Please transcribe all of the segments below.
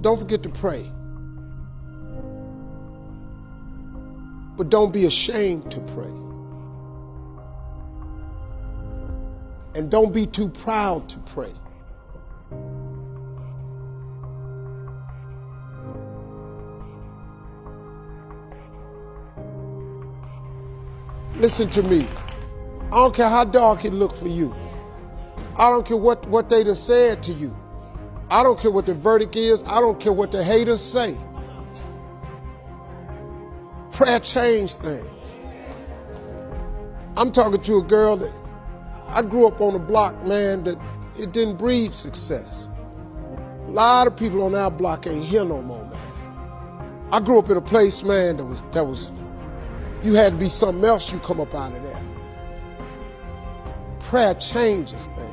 Don't forget to pray. But don't be ashamed to pray. And don't be too proud to pray. Listen to me. I don't care how dark it look for you. I don't care what they done said to you. I don't care what the verdict is. I don't care what the haters say. Prayer changed things. I'm talking to a girl that I grew up on a block, man, that it didn't breed success. A lot of people on our block ain't here no more, man. I grew up in a place, man, that was you had to be something else, you come up out of there. Prayer changes things.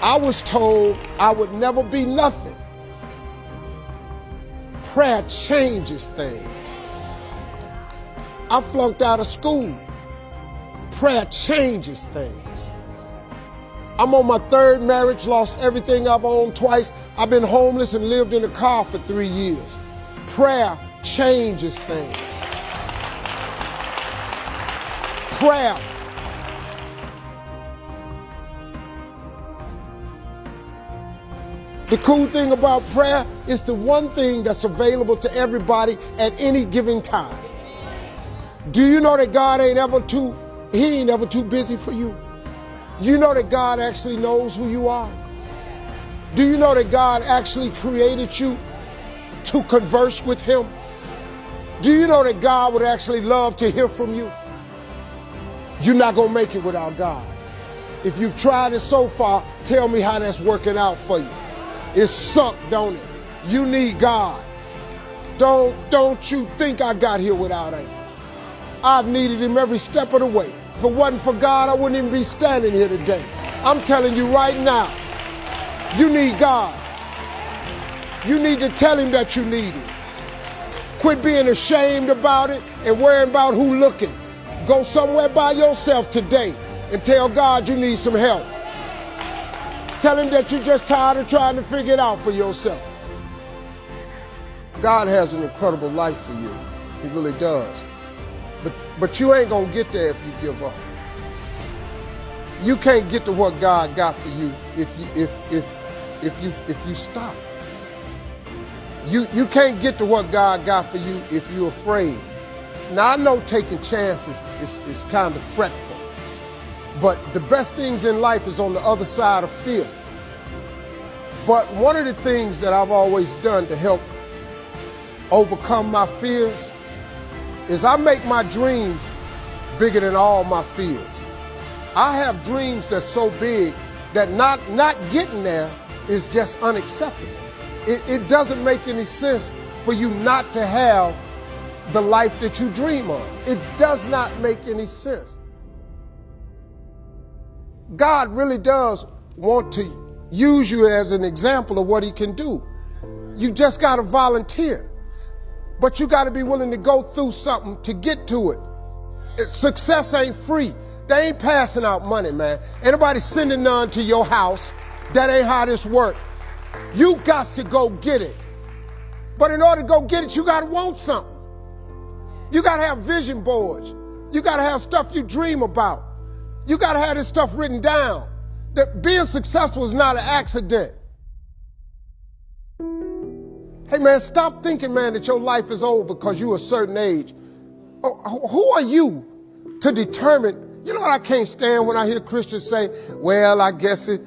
I was told I would never be nothing. Prayer changes things. I flunked out of school. Prayer changes things. I'm on my third marriage, lost everything I've owned twice. I've been homeless and lived in a car for 3 years. Prayer changes things. Prayer. The cool thing about prayer is the one thing that's available to everybody at any given time. Do you know that God ain't ever too busy for you? You know that God actually knows who you are? Do you know that God actually created you to converse with him? Do you know that God would actually love to hear from you? You're not going to make it without God. If you've tried it so far, tell me how that's working out for you. It sucked, don't it? You need God. Don't you think I got here without him. I've needed him every step of the way. If it wasn't for God, I wouldn't even be standing here today. I'm telling you right now, you need God. You need to tell him that you need him. Quit being ashamed about it and worrying about who looking. Go somewhere by yourself today and tell God you need some help. Tell him that you're just tired of trying to figure it out for yourself. God has an incredible life for you. He really does. But you ain't gonna get there if you give up. You can't get to what God got for you if you stop. You can't get to what God got for you if you're afraid. Now I know taking chances is kind of fretful. But the best things in life is on the other side of fear. But one of the things that I've always done to help overcome my fears is I make my dreams bigger than all my fears. I have dreams that's so big that not getting there is just unacceptable. It doesn't make any sense for you not to have the life that you dream of. It does not make any sense. God really does want to use you as an example of what he can do. You just got to volunteer. But you got to be willing to go through something to get to it. Success ain't free. They ain't passing out money, man. Anybody sending none to your house. That ain't how this works. You got to go get it. But in order to go get it, you got to want something. You got to have vision boards. You got to have stuff you dream about. You got to have this stuff written down. That being successful is not an accident. Hey, man, stop thinking, man, that your life is over because you're a certain age. Who are you to determine? You know what I can't stand when I hear Christians say, well, I guess it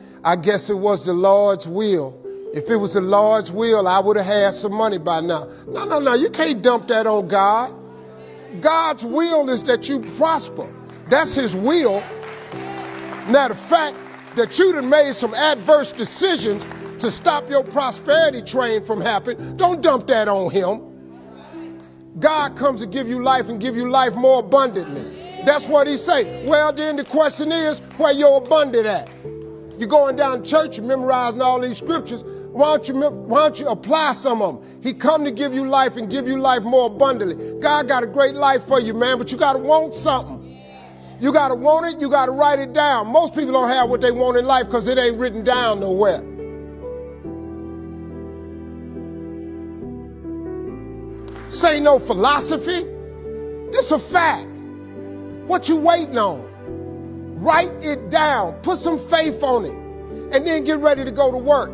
was the Lord's will. If it was the Lord's will, I would have had some money by now. No. You can't dump that on God. God's will is that you prosper. That's his will. Now, the fact that you done made some adverse decisions to stop your prosperity train from happening, don't dump that on him. God comes to give you life and give you life more abundantly. That's what he say. Well, then the question is, where your abundant at? You're going down to church, you're memorizing all these scriptures. Why don't you apply some of them? He come to give you life and give you life more abundantly. God got a great life for you, man, but you got to want something. You got to want it, you got to write it down. Most people don't have what they want in life because it ain't written down nowhere. This ain't no philosophy. This a fact. What you waiting on? Write it down. Put some faith on it. And then get ready to go to work.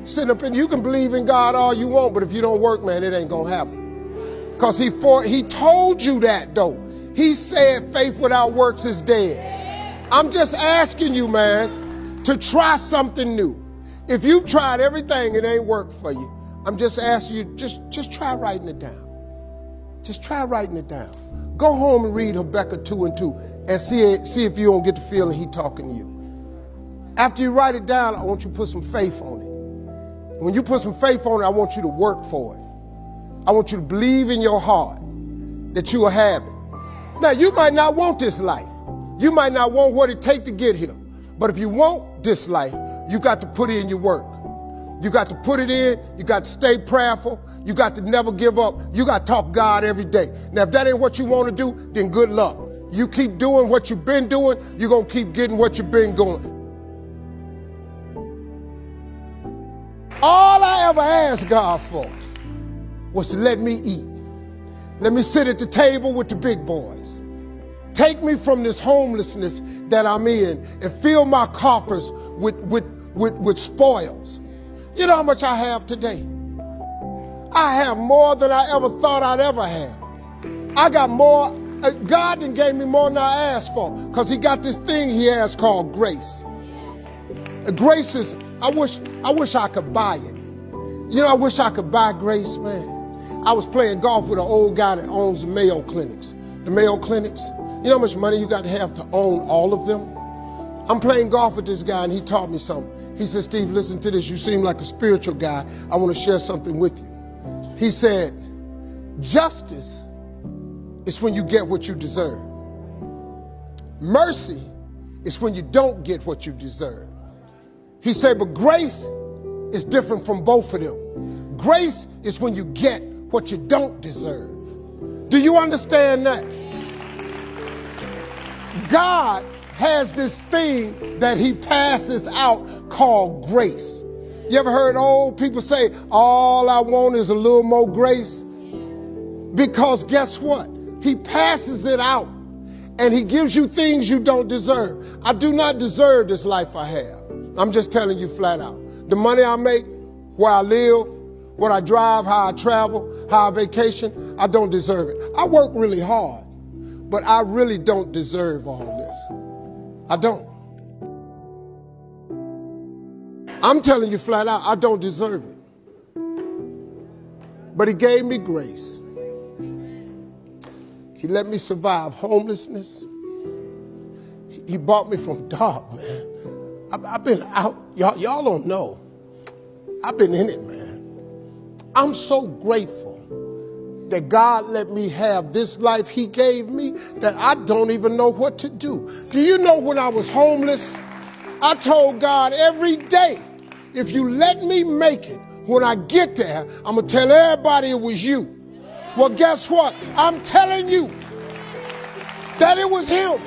Sitting up and you can believe in God all you want, but if you don't work, man, it ain't going to happen. Because he told you that, though. He said faith without works is dead. I'm just asking you, man, to try something new. If you've tried everything, it ain't worked for you. I'm just asking you, just try writing it down. Just try writing it down. Go home and read Habakkuk 2:2 and see if you don't get the feeling he's talking to you. After you write it down, I want you to put some faith on it. When you put some faith on it, I want you to work for it. I want you to believe in your heart that you will have it. Now, you might not want this life. You might not want what it takes to get here. But if you want this life, you got to put in your work. You got to put it in. You got to stay prayerful. You got to never give up. You got to talk God every day. Now, if that ain't what you want to do, then good luck. You keep doing what you've been doing, you're going to keep getting what you've been going. All I ever asked God for was to let me eat. Let me sit at the table with the big boys. Take me from this homelessness that I'm in and fill my coffers with spoils. You know how much I have today? I have more than I ever thought I'd ever have. I got more. God done gave me more than I asked for because he got this thing he has called grace. Grace is, I wish I could buy it. You know, I wish I could buy grace, man. I was playing golf with an old guy that owns the Mayo Clinics. The Mayo Clinics, you know how much money you got to have to own all of them? I'm playing golf with this guy and he taught me something. He said, Steve, listen to this. You seem like a spiritual guy. I want to share something with you. He said, justice is when you get what you deserve. Mercy is when you don't get what you deserve. He said, but grace is different from both of them. Grace is when you get what you don't deserve. Do you understand that? God has this thing that he passes out called grace. You ever heard old people say, all I want is a little more grace? Because guess what? He passes it out and he gives you things you don't deserve. I do not deserve this life I have. I'm just telling you flat out. The money I make, where I live, what I drive, how I travel, how I vacation, I don't deserve it. I work really hard, but I really don't deserve all this. I don't. I'm telling you flat out, I don't deserve it. But he gave me grace. He let me survive homelessness. He brought me from dark, man. I've been out. Y'all don't know. I've been in it, man. I'm so grateful that God let me have this life he gave me that I don't even know what to do. Do you know when I was homeless, I told God every day, if you let me make it, when I get there, I'm going to tell everybody it was you. Well, guess what? I'm telling you that it was him.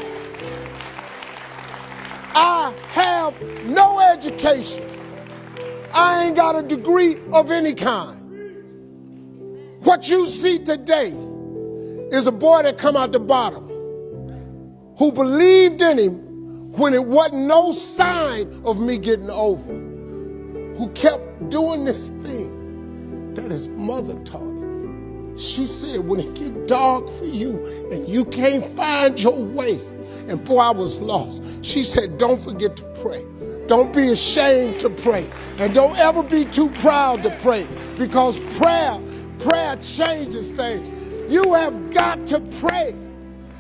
I have no education. I ain't got a degree of any kind. What you see today is a boy that come out the bottom who believed in him when it wasn't no sign of me getting over, who kept doing this thing that his mother taught him. She said, when it get dark for you and you can't find your way, and boy, I was lost. She said, don't forget to pray. Don't be ashamed to pray. And don't ever be too proud to pray, because prayer changes things. You have got to pray.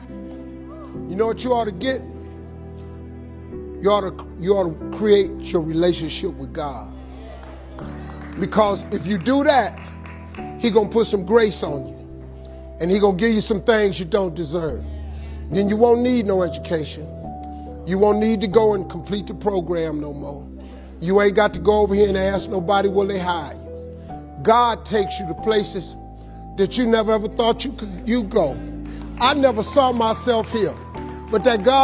You know what you ought to get? You ought to create your relationship with God. Because if you do that, he gonna put some grace on you. And he gonna give you some things you don't deserve. Then you won't need no education. You won't need to go and complete the program no more. You ain't got to go over here and ask nobody will they hire you. God takes you to places that you never ever thought you go. I never saw myself here, but that God